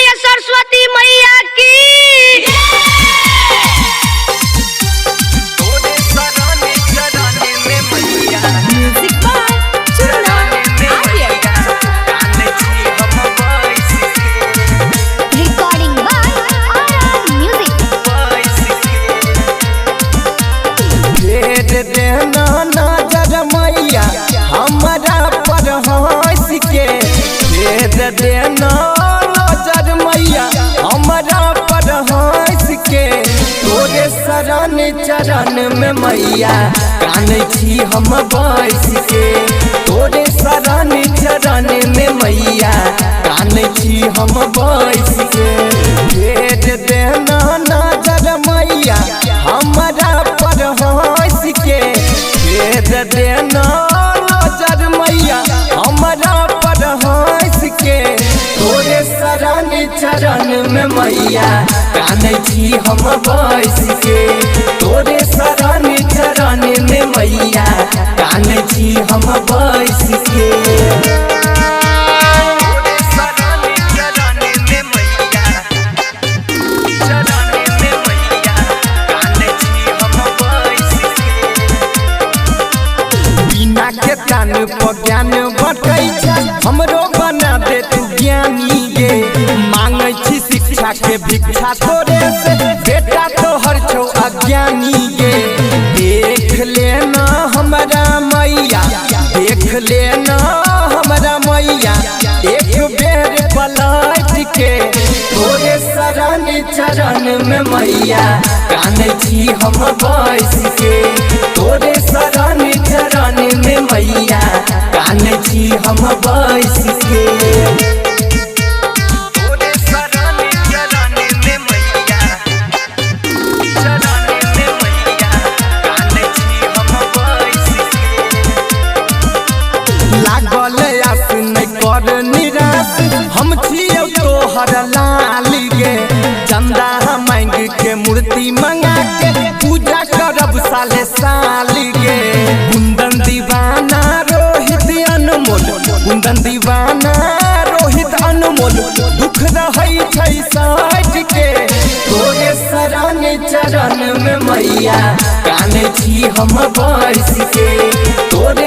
बोलिए सरस्वती मैया की। हमारा पर हंस के देना नजर मैया हमारा पर हंस के तोरे शरण चरण में मैया काने छी हम बैस के तोरे शरण चरण में मैया काने छी हम बैस के भेज देना नजर मैया हमारा पर हंस के भेज देना नजर मैया हमारा पर हंस के तोरे शरण चरण में मैया काने छी हम बैस के तोरे शरण चरण में मैया काने छी हम बैस के ज्ञान ज्ञान बटै हमरो बना दे तू ज्ञानी गे मांगे छी शिक्षा के भिक्षा तोरे से बेटा तोहर छौ अज्ञानी गे देख लेना हमारा मैया देख लेना हमारा मैया एक बेर पलट के तोरे शरण चरण में मैया काने छी हम बैस के तोरे शरण चरण में मैया काने छी हम बैस के तोरे शरण चरण में मैया चरण में मैया काने छी हम बैस के लागल आस नहीं कर निराश हम छियौ तोहर लाल गे चंदा मांग के मूर्ति मंगा के पूजा करब साले साल गे कुंदन दीवाना रोहित अनमोल कुंदन दीवाना रोहित अनमोल दुख रहै छै साइट के तोरे शरण चरण में मैया काने छी हम बैस के तोरे